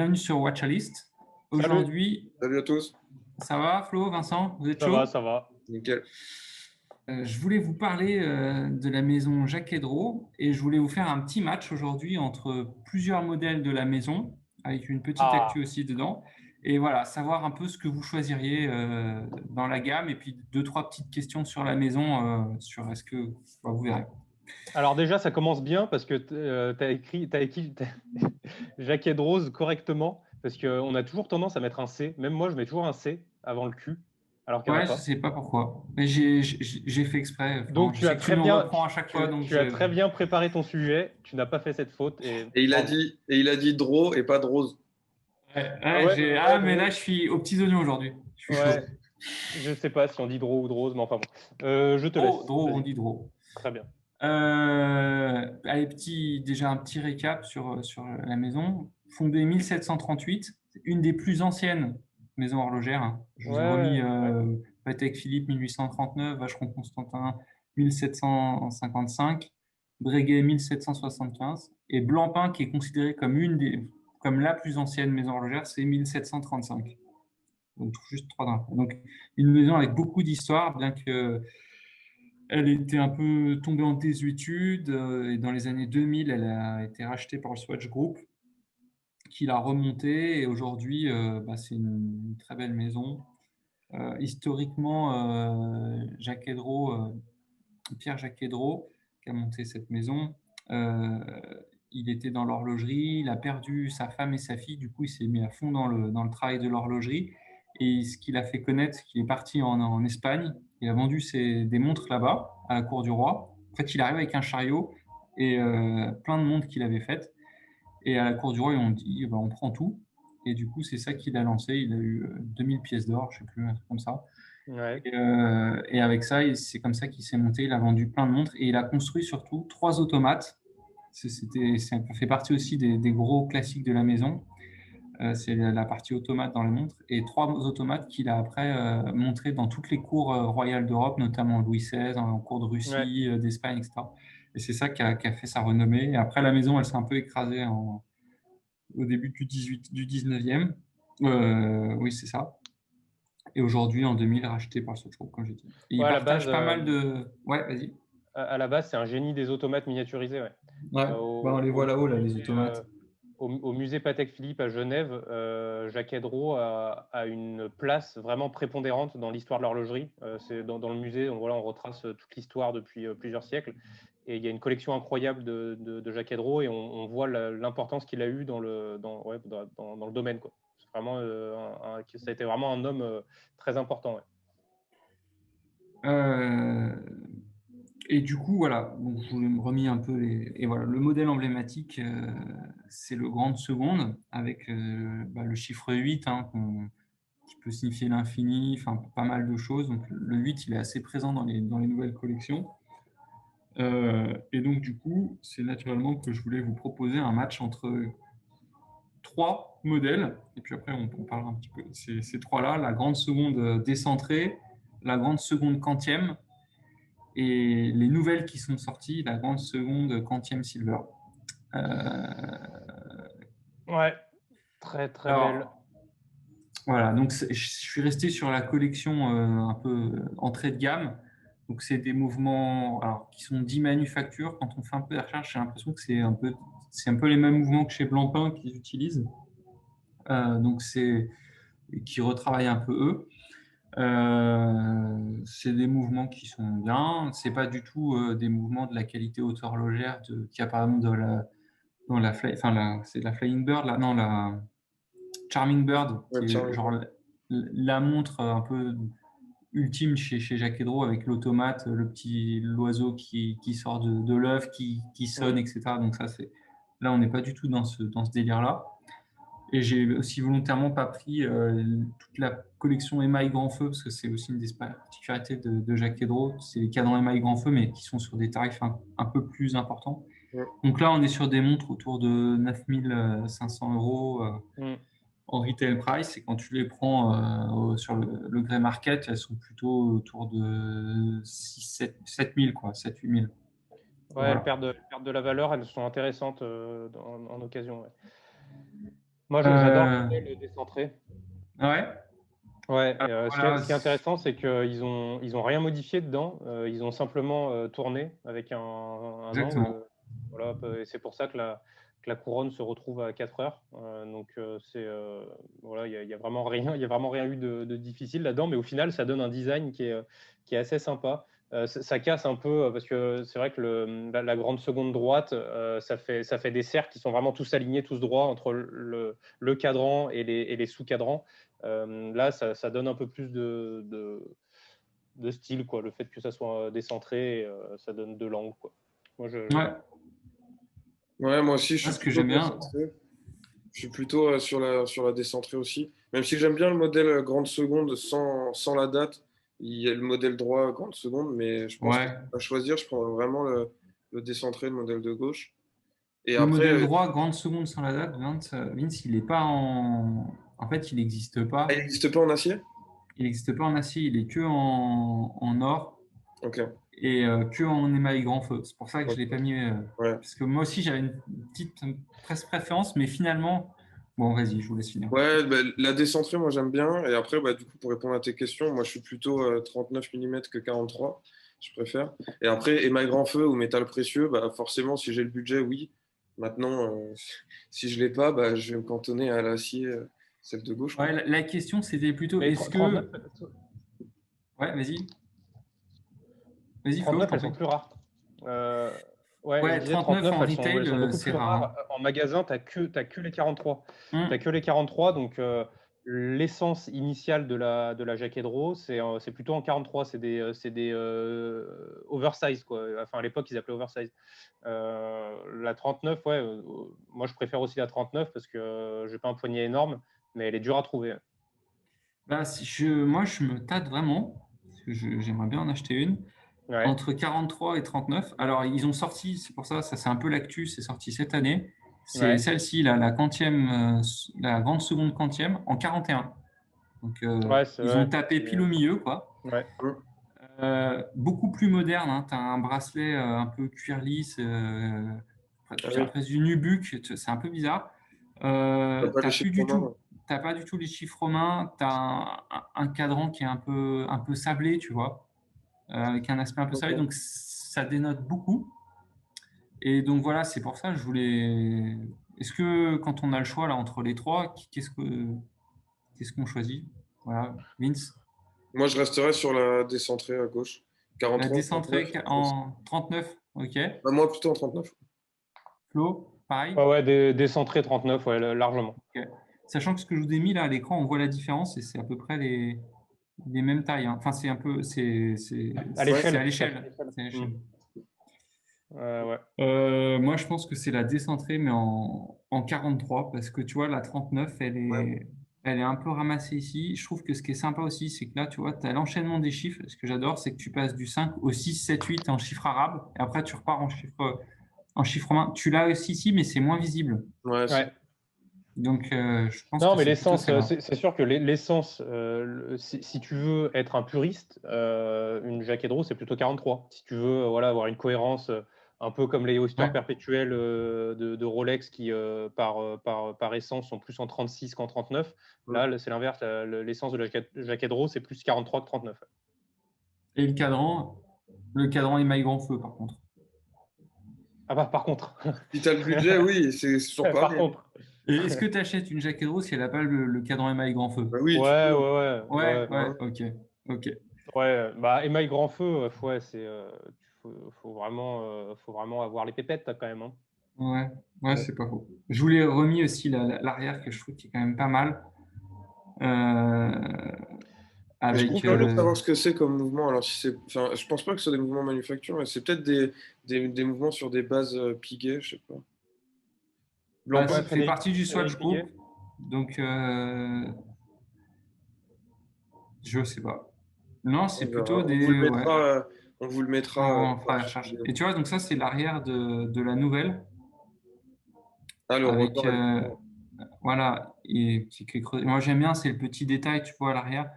bienvenue sur Watchalist. Salut, Aujourd'hui, Salut à tous. ça va Flo, Vincent? Vous êtes ça va, chaud? ça va. Nickel. Je voulais vous parler de la maison Jacques Edro et je voulais vous faire un petit match aujourd'hui entre plusieurs modèles de la maison avec une petite Ah, actu aussi dedans. Et voilà, savoir un peu ce que vous choisiriez dans la gamme et puis deux, trois petites questions sur la maison sur est-ce que vous verrez. alors déjà, ça commence bien parce que t'as écrit Jacquet de Rose correctement parce qu'on a toujours tendance à mettre un C. Même moi, je mets toujours un C avant le Q, alors qu'il n'y en a Ouais, je pas. sais pas pourquoi, mais j'ai fait exprès. Enfin, Donc je tu as sais que tu très nous bien, reprends à chaque fois, donc tu as très bien préparé ton sujet. Tu n'as pas fait cette faute et Et il a bravo. dit, et il a dit Draw et pas de Rose. Ouais, Ah ouais, ouais, ouais, mais là, drôle. je suis aux petits oignons aujourd'hui. Je suis chaud. Ouais, je sais pas si on dit Draw ou Drose, mais enfin bon. Je te Draw, laisse. draw, on Vas-y. dit draw. Très bien. Allez, déjà un petit récap sur la maison. Fondée 1738, une des plus anciennes maisons horlogères, hein. Je Ouais, vous ai remis ouais, ouais. Patek Philippe 1839, Vacheron Constantin 1755, Breguet 1775 et Blancpain qui est considéré comme la plus ancienne maison horlogère, c'est 1735. Donc juste trois ans. Donc une maison avec beaucoup d'histoire, bien que elle était un peu tombée en désuétude et dans les années 2000, elle a été rachetée par le Swatch Group qui l'a remontée et aujourd'hui, c'est une très belle maison. Historiquement, Pierre Jacques Edro, qui a monté cette maison, euh, il était dans l'horlogerie, il a perdu sa femme et sa fille, du coup il s'est mis à fond dans le travail de l'horlogerie et ce qu'il a fait connaître, c'est qu'il est parti en Espagne, il a vendu des montres là-bas, à la cour du roi. En fait, il arrive avec un chariot et plein de montres qu'il avait faites. Et à la cour du roi, ils ont dit, on prend tout. Et du coup, c'est ça qu'il a lancé. Il a eu 2000 pièces d'or, je sais plus, un truc comme ça. Ouais. Et avec ça, c'est comme ça qu'il s'est monté. Il a vendu plein de montres et il a construit surtout trois automates. Ça fait partie aussi des gros classiques de la maison. C'est la partie automate dans les montres et trois automates qu'il a après montrés dans toutes les cours royales d'Europe, notamment Louis XVI, en cours de Ouais. Russie, d'Espagne, etc. Et c'est ça qui a fait sa renommée. Et après, la maison, elle s'est un peu écrasée au début du 19e. Oui, c'est ça. Et aujourd'hui, en 2000, racheté par Sochaux, comme j'ai dit. Et il Ouais, à la base, partage pas mal de... Ouais, vas-y. à la base, c'est un génie des automates miniaturisés. Ouais. Ouais, on les voit là-haut, là, les Musée, automates. au musée Patek Philippe à Genève, Jacques Edro a une place vraiment prépondérante dans l'histoire de l'horlogerie. C'est dans le musée, voilà, on retrace toute l'histoire depuis plusieurs siècles. Et il y a une collection incroyable de Jacques Edro et on voit l'importance qu'il a eue dans le domaine, quoi. C'est vraiment, ça a été vraiment un homme très important. Ouais. Euh, Et du coup, voilà, donc je vous ai remis un peu Et voilà, le modèle emblématique, c'est le Grande Seconde, avec le chiffre 8, hein, qui peut signifier l'infini, enfin pas mal de choses. Donc le 8, il est assez présent dans les nouvelles collections. Et donc du coup, c'est naturellement que je voulais vous proposer un match entre trois modèles. Et puis après, on parlera un petit peu de ces trois-là, la Grande Seconde décentrée, la Grande Seconde quantième, et les nouvelles qui sont sorties, la grande seconde quantième silver. Euh, Ouais, très très belle. alors, voilà, donc je suis resté sur la collection un peu entrée de gamme. Donc, c'est des mouvements alors, qui sont dits manufacture. Quand on fait un peu de recherche, j'ai l'impression que c'est un peu les mêmes mouvements que chez Blancpain qu'ils utilisent. Donc, qui retravaillent un peu eux. C'est des mouvements qui sont bien. C'est pas du tout des mouvements de la qualité haute horlogère qu'il y a par exemple c'est la Flying Bird, là, non, la Charming Bird, Ouais, qui est Charlie. genre la montre un peu ultime chez Jacques Edro avec l'automate, l'oiseau qui sort de l'œuf, qui sonne, Mm. etc. Donc là, on n'est pas du tout dans ce délire-là. Et j'ai aussi volontairement pas pris toute la collection émail grand feu parce que c'est aussi une des particularités de Jacques Edro. C'est les cadrans émail grand feu, mais qui sont sur des tarifs un peu plus importants. Ouais. Donc là, on est sur des montres autour de 9 500 euros Mm. en retail price. Et quand tu les prends sur le grey market, elles sont plutôt autour de 7 000, quoi, 7 8 000. Ouais, Voilà. elles perdent de la valeur, elles sont intéressantes en occasion. Ouais. Moi, j'adore le Euh, modèle décentré. ouais. Ouais, Alors, ce qui est intéressant, c'est qu'ils ont rien modifié dedans. Ils ont simplement tourné avec un angle. Exactement. Voilà, et c'est pour ça que la couronne se retrouve à 4 heures. Donc, voilà, il y a vraiment rien, il y a vraiment rien eu de difficile là-dedans. Mais au final, ça donne un design qui est assez sympa. Ça casse un peu parce que c'est vrai que la grande seconde droite, ça fait des cercles qui sont vraiment tous alignés, tous droits entre le cadran et les sous-cadrans. Là, ça donne un peu plus de style, quoi. Le fait que ça soit décentré, ça donne de l'angle, quoi. Moi, j'aime bien. Ouais. Ouais, moi aussi, je Moi, suis ce que plutôt j'aime bien. décentré. Je suis plutôt sur la décentrée aussi. Même si j'aime bien le modèle grande seconde sans la date. Il y a le modèle droit grande seconde, mais je pense que Ouais. à choisir, je prends vraiment le décentré, le modèle de gauche. Et Le après, modèle droit, grande seconde sans la date, Vince, il est pas en. En fait, il n'existe il pas. n'existe pas en acier? Il n'existe pas en acier, il est que en or Ok. et que en émail grand feu. C'est pour ça que je Ok. l'ai pas mis. Ouais. Parce que moi aussi, j'avais une petite presque préférence, mais finalement. Bon, vas-y, je vous laisse finir. Ouais, bah, la décentrée, moi j'aime bien. Et après, bah, du coup, pour répondre à tes questions, moi je suis plutôt 39 mm que 43. Je préfère. Et après, émail grand feu ou métal précieux, bah, forcément, si j'ai le budget, oui. Maintenant, si je l'ai pas, bah, je vais me cantonner à l'acier, celle de gauche, Ouais, quoi. la question, c'était plutôt Mais est-ce 39, que. Ouais, vas-y. Vas-y, Flo, je 39, t'en elles sont prie. plus rares. Euh, ouais, je Ouais, disais 39 en 39, retail, elles sont beaucoup c'est plus rare, hein. rares. En magasin, t'as que les 43. T'as Hum. que les 43, donc l'essence initiale de la Jack Hedro, c'est plutôt en 43. C'est des oversize, quoi. Enfin, à l'époque, ils appelaient oversize. La 39, ouais, moi je préfère aussi la 39 parce que j'ai pas un poignet énorme, mais elle est dure à trouver. Bah, moi, je me tâte vraiment, parce que j'aimerais bien en acheter une, Ouais, entre 43 et 39. Alors, ils ont sorti, c'est pour ça, ça c'est un peu l'actu, c'est sorti cette année. C'est ouais, celle-ci, là, la quantième, la grande seconde quantième, en 41. Donc, ouais, ils ont ouais, tapé pile au milieu, quoi. ouais. Hum. Beaucoup plus moderne, hein. Tu as un bracelet un peu cuir lisse, Ah tu as oui, presque du nubuck, c'est un peu bizarre. t'as pas les T'as plus chiffres du romains, tout, ouais. t'as pas du tout les chiffres romains, tu as un cadran qui est un peu sablé, tu vois, avec un aspect un peu sablé, Ok. donc ça dénote beaucoup. Et donc voilà, c'est pour ça que je voulais. Est-ce que quand on a le choix là entre les trois, qu'est-ce qu'on choisit? Voilà, Vince, Moi, je resterai sur la décentrée à gauche. la 43, 39. décentrée en 39, ok. Bah, moi, plutôt en 39. Flo, pareil. Ouais, ouais, décentré 39, ouais, largement. Ok. Sachant que ce que je vous ai mis là à l'écran, on voit la différence et c'est à peu près les mêmes tailles, hein. Enfin, c'est un peu, À Ouais. c'est à l'échelle. l'échelle. C'est à Hmm. l'échelle. Ouais. Moi, je pense que c'est la décentrée, mais en 43, parce que tu vois, la 39, Ouais. elle est un peu ramassée ici. Je trouve que ce qui est sympa aussi, c'est que là, tu vois, tu as l'enchaînement des chiffres. Ce que j'adore, c'est que tu passes du 5 au 6, 7, 8 en chiffre arabe, et après, tu repars en chiffre romain. Tu l'as aussi ici, mais c'est moins visible. Ouais, Ouais. Donc, je pense Non, que mais c'est plutôt l'essence, celle-là. c'est sûr que l'essence, si tu veux être un puriste, une Jack Hedro, c'est plutôt 43. Si tu veux voilà, avoir une cohérence, un peu comme les Oyster Ouais. perpétuels de Rolex qui, par essence, sont plus en 36 qu'en 39, Mm. là, c'est l'inverse. L'essence de la Jack Hedro, c'est plus 43 que 39. Et le cadran émail grand feu, par contre. Ah bah, par contre. Si t'as le budget, oui, c'est toujours Par pareil. contre. Et est-ce que tu achètes une Jack Hedro si elle n'a pas le cadran émail grand feu? Bah oui, tu Ouais, peux. ouais, ouais, Ouais, ouais. ouais, Hein. ok, ok. Ouais, bah, émail grand feu, ouais, faut vraiment avoir les pépettes, quand même, hein. Ouais, ouais, c'est pas faux. Je voulais remis aussi l'arrière que je trouve qui est quand même pas mal. Euh, Mais je suis avec. curieux de savoir ce que c'est comme mouvement. Alors, si c'est, enfin, je pense pas que ce soit des mouvements manufacture, mais c'est peut-être des mouvements sur des bases Piguet, je sais pas. Blanc Bah, Ouais, ça fait pâte. partie du Swatch Frédéric Group. Piguet. Donc, je sais pas. Non, On c'est verra. plutôt des. Ouais, On vous le mettra on fera par la fiche recherche. vidéo. Et tu vois, donc ça, c'est l'arrière de la nouvelle. Ah, le Avec. rotor est différent. Voilà. Et qui est creusé. Moi, j'aime bien, c'est le petit détail, tu vois, à l'arrière.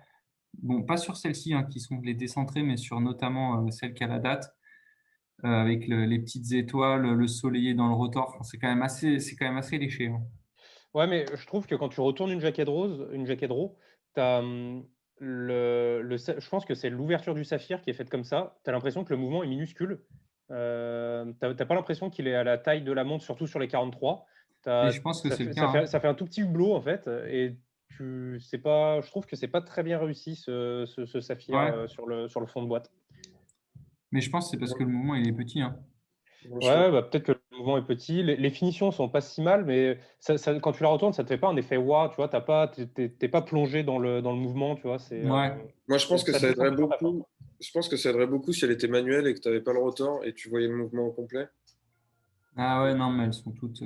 Bon, pas sur celles-ci, hein, qui sont les décentrées, mais sur notamment celle qui a la date, avec les petites étoiles, le soleil dans le rotor. Enfin, c'est quand même assez léché, hein. Ouais, mais je trouve que quand tu retournes une jaquette rose, une jaquette raw, t'as, je pense que c'est l'ouverture du saphir qui est faite comme ça. Tu as l'impression que le mouvement est minuscule. T'as pas l'impression qu'il est à la taille de la montre, surtout sur les 43. Et je pense que Ça c'est le fait, cas. Hein. ça fait un tout petit hublot, en fait. Et je trouve que c'est pas très bien réussi, ce saphir Ouais. sur le fond de boîte. Mais je pense que c'est parce que le mouvement il est petit. Hein. Ouais, bah, peut-être que le mouvement est petit. Les finitions sont pas si mal, mais quand tu la retournes, ça te fait pas un effet waouh, tu vois, t'es pas plongé dans le mouvement, tu vois. Ouais. Moi, je pense que ça ça descend aiderait toujours très fort. beaucoup. Je pense que ça aiderait beaucoup si elle était manuelle et que tu n'avais pas le rotor et tu voyais le mouvement au complet. Ah ouais, non, mais elles sont toutes.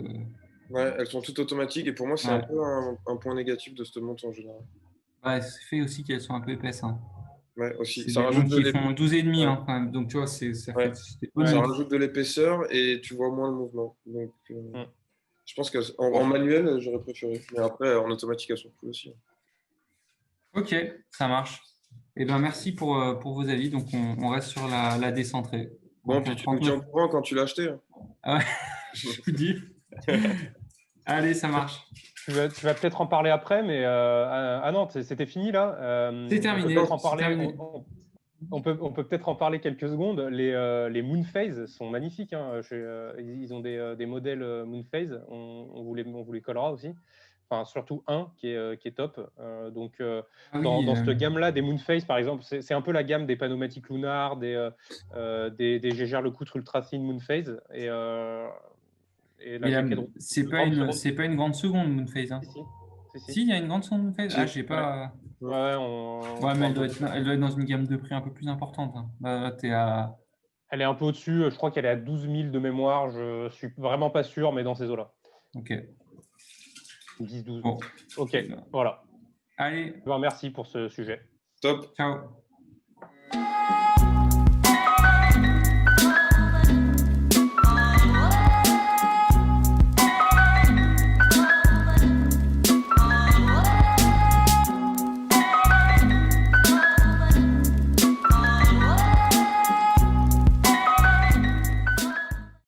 Ouais, elles sont toutes automatiques et pour moi, c'est un Ouais. peu un point négatif de cette montre en général. Ouais, c'est fait aussi qu'elles sont un peu épaisses. Hein. Ouais, aussi. C'est Ça des rajoute montres de qui font 12,5 ouais, hein, quand même. Donc tu vois, ça fait ouais. c'est Ça Ouais. onif. rajoute de l'épaisseur et tu vois moins le mouvement. Donc, Mm. je pense qu'en manuel, j'aurais préféré. Mais après, en automatique, elles sont cool aussi. Ok, ça marche. Eh ben merci pour vos avis. Donc on reste sur la décentrée. Bon, Donc puis tu nous tiens 39. au courant quand tu l'as acheté. Hein. Ah ouais, je vous dis. Allez, ça marche. Tu vas peut-être en parler après, mais ah non, c'était fini là. C'est On peut terminé. peut-être en C'est parler. terminé. On peut peut-être en parler quelques secondes. Les Moonphase sont magnifiques. Hein. Ils ont des modèles Moonphase. On vous les collera aussi. Enfin, surtout un qui est top. Ah oui, Dans cette gamme-là, des Moonphase, par exemple, c'est un peu la gamme des Panomatic Lunar, des Gégère Lecoutre Ultra Thin Moonphase. Et la mais jaquette c'est pas une grande seconde Moonphase. Hein. si. Si, il y a une grande seconde Moonphase. Ah, Si. j'ai Ouais, pas. ouais, Ouais, mais pourra vous elle doit être dans une gamme de prix un peu plus importante. Hein. Là, t'es à. Elle est un peu au-dessus. Je crois qu'elle est à 12 000 de mémoire. Je suis vraiment pas sûr, mais dans ces eaux-là. Ok. 10-12. Bon. Ok, voilà. Allez, Je vous remercie pour ce sujet. Top. ciao.